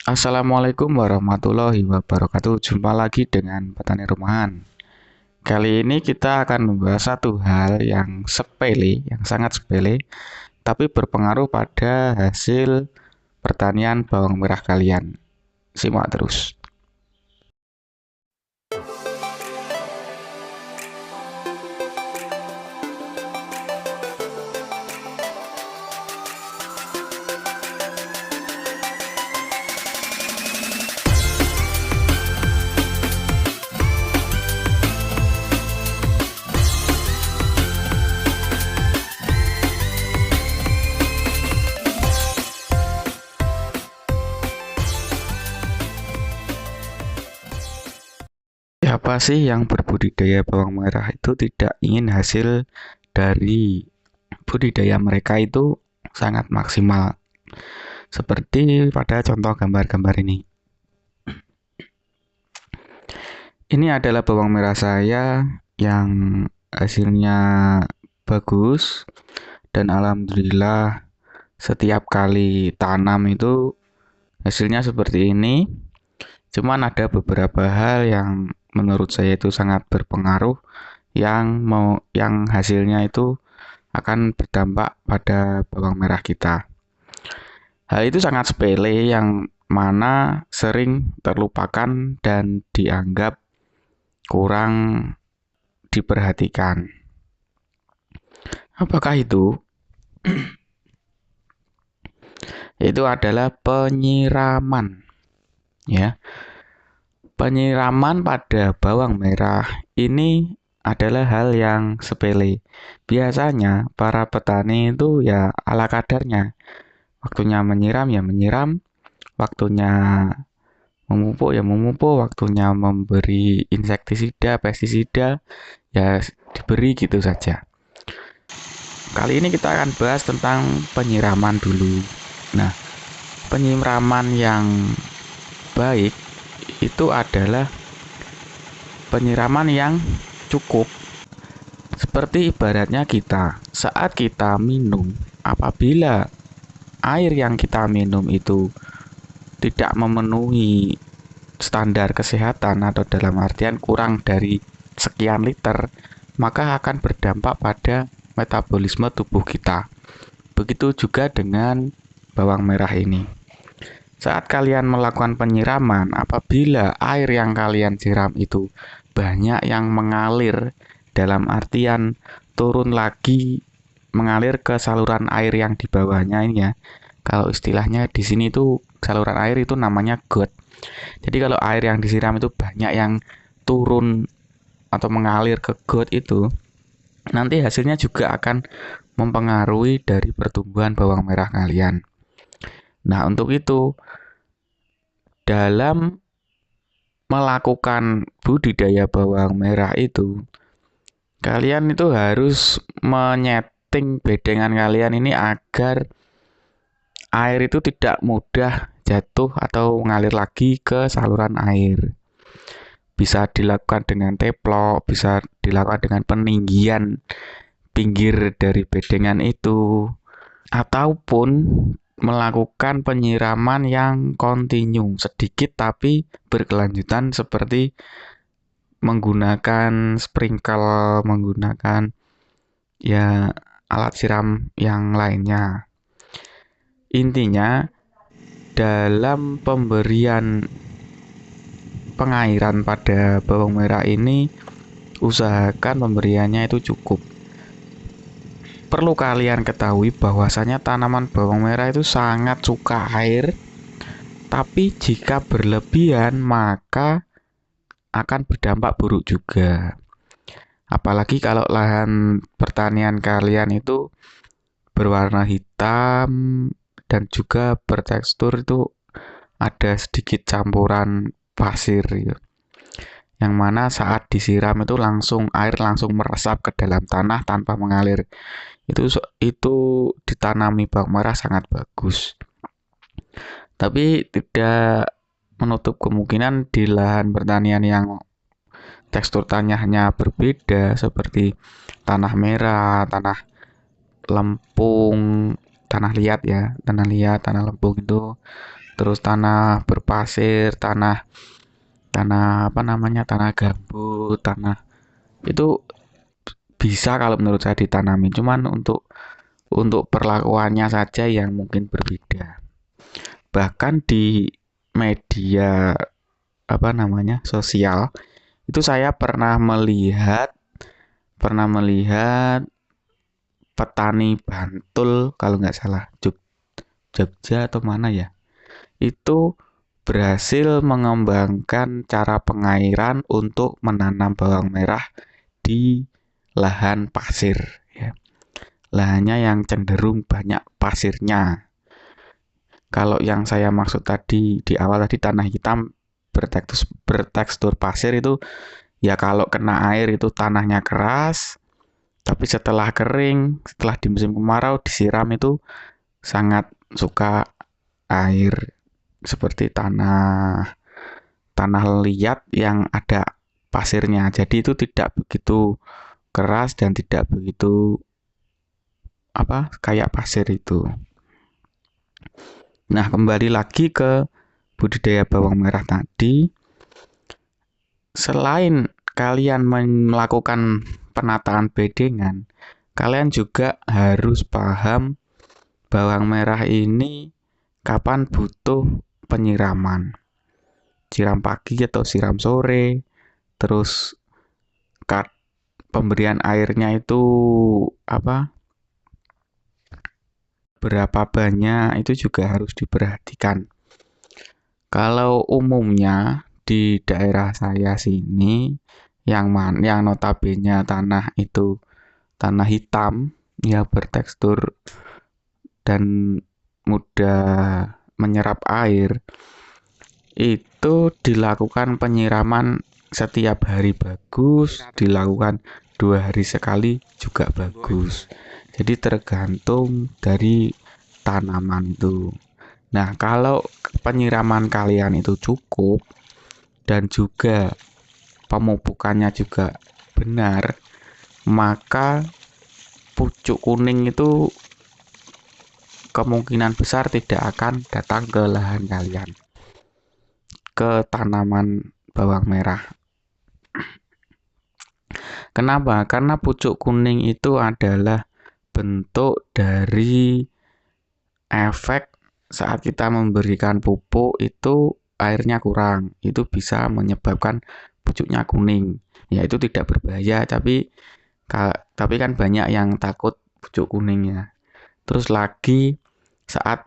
Assalamualaikum warahmatullahi wabarakatuh. Jumpa lagi dengan petani rumahan. Kali ini kita akan membahas satu hal yang sepele, yang sangat sepele, tapi berpengaruh pada hasil pertanian bawang merah kalian. Simak terus. Siapa sih yang berbudidaya bawang merah itu tidak ingin hasil dari budidaya mereka itu sangat maksimal? Seperti pada contoh gambar-gambar ini. Ini adalah bawang merah saya yang hasilnya bagus dan alhamdulillah setiap kali tanam itu hasilnya seperti ini. Cuman ada beberapa hal yang menurut saya itu sangat berpengaruh yang hasilnya itu akan berdampak pada bawang merah kita. Hal itu sangat sepele yang mana sering terlupakan dan dianggap kurang diperhatikan. Apakah itu? Itu adalah penyiraman. Ya. Penyiraman pada bawang merah ini adalah hal yang sepele. Biasanya para petani itu ya ala kadarnya. Waktunya menyiram ya menyiram, waktunya memupuk ya memupuk, waktunya memberi insektisida, pestisida ya diberi gitu saja. Kali ini kita akan bahas tentang penyiraman dulu. Nah, penyiraman yang baik itu adalah penyiraman yang cukup. Seperti ibaratnya saat kita minum, apabila air yang kita minum itu tidak memenuhi standar kesehatan atau dalam artian kurang dari sekian liter, maka akan berdampak pada metabolisme tubuh kita. Begitu juga dengan bawang merah ini. Saat kalian melakukan penyiraman, apabila air yang kalian siram itu banyak yang mengalir, dalam artian turun lagi mengalir ke saluran air yang di bawahnya ini ya. Kalau istilahnya di sini itu saluran air itu namanya got. Jadi kalau air yang disiram itu banyak yang turun atau mengalir ke got itu, nanti hasilnya juga akan mempengaruhi dari pertumbuhan bawang merah kalian. Nah, untuk itu dalam melakukan budidaya bawang merah itu, kalian itu harus menyeting bedengan kalian ini agar air itu tidak mudah jatuh atau mengalir lagi ke saluran air. Bisa dilakukan dengan teplok, bisa dilakukan dengan peninggian pinggir dari bedengan itu, ataupun melakukan penyiraman yang kontinu, sedikit tapi berkelanjutan seperti menggunakan sprinkle, menggunakan ya alat siram yang lainnya. Intinya dalam pemberian pengairan pada bawang merah ini usahakan pemberiannya itu cukup. Perlu kalian ketahui bahwasanya tanaman bawang merah itu sangat suka air, tapi jika berlebihan maka akan berdampak buruk juga. Apalagi kalau lahan pertanian kalian itu berwarna hitam dan juga bertekstur itu ada sedikit campuran pasir gitu. Yang mana saat disiram itu air langsung meresap ke dalam tanah tanpa mengalir. Itu ditanami bawang merah sangat bagus. Tapi tidak menutup kemungkinan di lahan pertanian yang tekstur tanahnya berbeda seperti tanah merah, tanah lempung, tanah liat ya, tanah liat, tanah lempung itu terus tanah berpasir, tanah tanah apa namanya, tanah gambut, tanah itu bisa kalau menurut saya ditanami. Cuman untuk perlakuannya saja yang mungkin berbeda. Bahkan di media apa namanya sosial itu saya pernah melihat petani Bantul kalau nggak salah Jogja atau mana ya, itu berhasil mengembangkan cara pengairan untuk menanam bawang merah di lahan pasir, ya. Lahannya yang cenderung banyak pasirnya. Kalau yang saya maksud tadi di awal tadi tanah hitam bertekstur pasir itu ya kalau kena air itu tanahnya keras, tapi setelah kering, setelah di musim kemarau disiram itu sangat suka air, seperti tanah tanah liat yang ada pasirnya. Jadi itu tidak begitu keras dan tidak begitu apa kayak pasir itu. Nah, kembali lagi ke budidaya bawang merah tadi, selain kalian melakukan penataan bedengan, kalian juga harus paham bawang merah ini kapan butuh penyiraman. Siram pagi atau siram sore, terus pemberian airnya itu apa? Berapa banyak itu juga harus diperhatikan. Kalau umumnya di daerah saya sini yang notabene tanah itu tanah hitam ya bertekstur dan mudah menyerap air, itu dilakukan penyiraman setiap hari bagus, dilakukan 2 hari sekali juga bagus. Jadi tergantung dari tanaman itu. Nah, kalau penyiraman kalian itu cukup dan juga pemupukannya juga benar, maka pucuk kuning itu kemungkinan besar tidak akan datang ke lahan kalian, ke tanaman bawang merah. Kenapa? Karena pucuk kuning itu adalah bentuk dari efek saat kita memberikan pupuk itu airnya kurang. Itu bisa menyebabkan pucuknya kuning. Ya itu tidak berbahaya, tapi kan banyak yang takut pucuk kuningnya. Terus lagi saat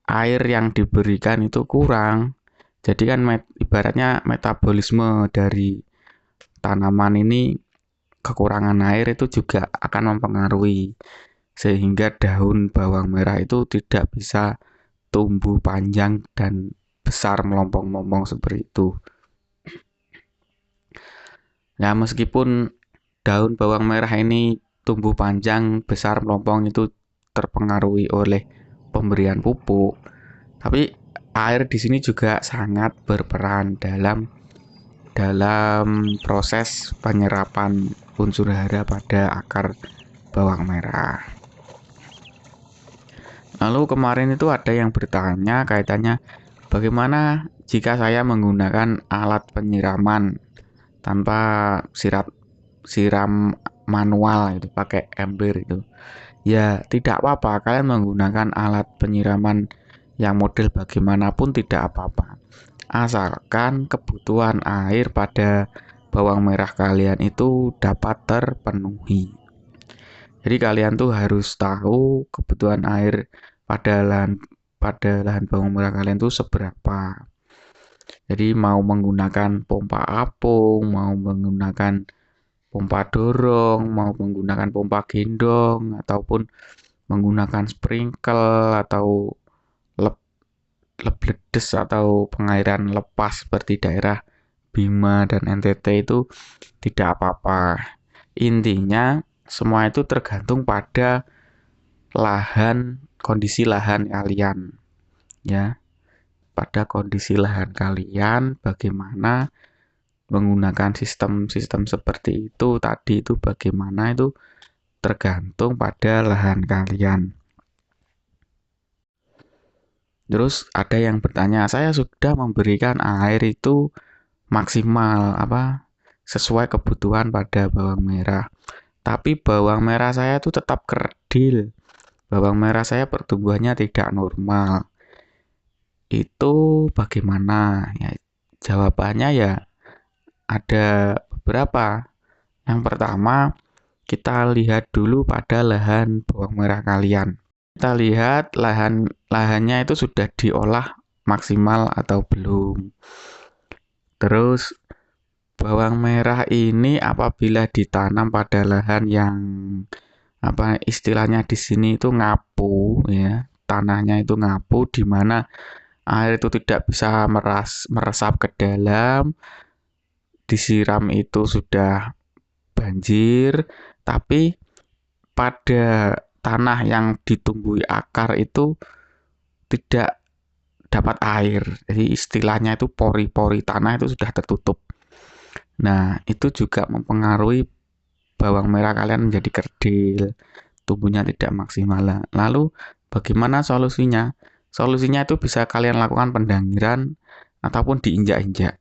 air yang diberikan itu kurang, jadi kan ibaratnya metabolisme dari tanaman ini kekurangan air itu juga akan mempengaruhi sehingga daun bawang merah itu tidak bisa tumbuh panjang dan besar melompong-melompong seperti itu. Ya meskipun daun bawang merah ini tumbuh panjang, besar, melompong itu terpengaruhi oleh pemberian pupuk, tapi air di sini juga sangat berperan dalam proses penyerapan unsur hara pada akar bawang merah. Lalu kemarin itu ada yang bertanya kaitannya bagaimana jika saya menggunakan alat penyiraman tanpa siram manual itu pakai ember itu. Ya tidak apa-apa, kalian menggunakan alat penyiraman yang model bagaimanapun tidak apa-apa. Asalkan kebutuhan air pada bawang merah kalian itu dapat terpenuhi. Jadi kalian tuh harus tahu kebutuhan air pada lahan bawang merah kalian tuh seberapa. Jadi mau menggunakan pompa apung, mau menggunakan pompa dorong, mau menggunakan pompa gendong, ataupun menggunakan sprinkle atau lebledes atau pengairan lepas seperti daerah Bima dan NTT itu tidak apa-apa. Intinya semua itu tergantung pada kondisi lahan kalian, ya. Pada kondisi lahan kalian bagaimana menggunakan sistem-sistem seperti itu tadi itu bagaimana itu tergantung pada lahan kalian. Terus ada yang bertanya, saya sudah memberikan air itu maksimal sesuai kebutuhan pada bawang merah. Tapi bawang merah saya itu tetap kerdil. Bawang merah saya pertumbuhannya tidak normal. Itu bagaimana? Ya, jawabannya ya ada beberapa. Yang pertama, kita lihat dulu pada lahan bawang merah kalian. Kita lihat lahannya itu sudah diolah maksimal atau belum. Terus bawang merah ini apabila ditanam pada lahan yang istilahnya di sini itu ngapu ya, tanahnya itu ngapu di mana air itu tidak bisa meresap ke dalam, disiram itu sudah banjir, tapi pada tanah yang ditumbuhi akar itu tidak dapat air. Jadi istilahnya itu pori-pori tanah itu sudah tertutup. Nah, itu juga mempengaruhi bawang merah kalian menjadi kerdil, tumbuhnya tidak maksimal. Lalu bagaimana solusinya? Solusinya itu bisa kalian lakukan pendangiran ataupun diinjak-injak.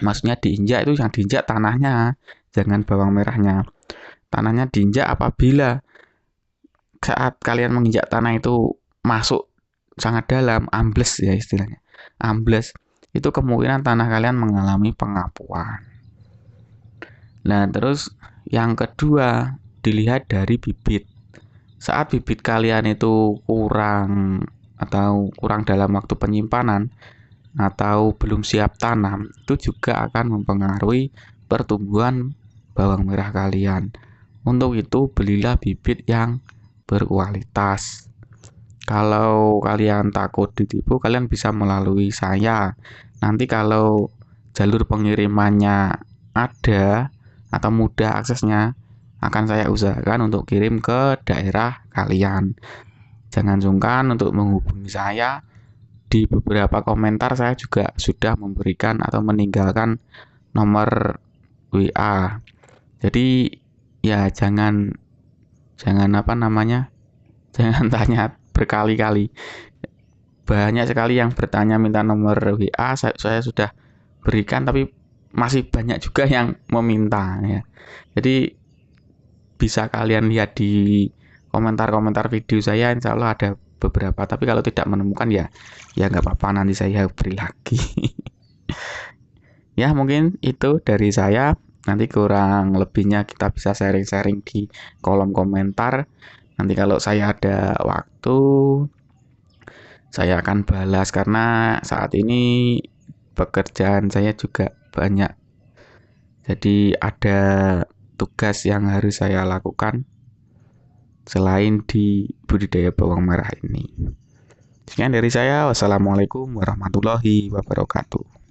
Maksudnya diinjak itu yang diinjak tanahnya, jangan bawang merahnya. Tanahnya diinjak apabila saat kalian menginjak tanah itu masuk sangat dalam, ambles ya istilahnya. Ambles itu kemungkinan tanah kalian mengalami pengapuan. Nah, terus yang kedua dilihat dari bibit. Saat bibit kalian itu kurang atau kurang dalam waktu penyimpanan atau belum siap tanam, itu juga akan mempengaruhi pertumbuhan bawang merah kalian. Untuk itu belilah bibit yang berkualitas. Kalau kalian takut ditipu, kalian bisa melalui saya. Nanti kalau jalur pengirimannya ada atau mudah aksesnya, akan saya usahakan untuk kirim ke daerah kalian. Jangan sungkan untuk menghubungi saya. Di beberapa komentar saya juga sudah memberikan atau meninggalkan nomor WA. Jadi ya jangan jangan tanya berkali-kali. Banyak sekali yang bertanya minta nomor WA, saya sudah berikan, tapi masih banyak juga yang meminta ya. Jadi bisa kalian lihat di komentar-komentar video saya, insya Allah ada beberapa. Tapi kalau tidak menemukan ya nggak apa-apa, nanti saya beri lagi. Ya mungkin itu dari saya. Nanti kurang lebihnya kita bisa sharing-sharing di kolom komentar. Nanti kalau saya ada waktu, saya akan balas karena saat ini pekerjaan saya juga banyak. Jadi ada tugas yang harus saya lakukan selain di budidaya bawang merah ini. Sekian dari saya. Wassalamualaikum warahmatullahi wabarakatuh.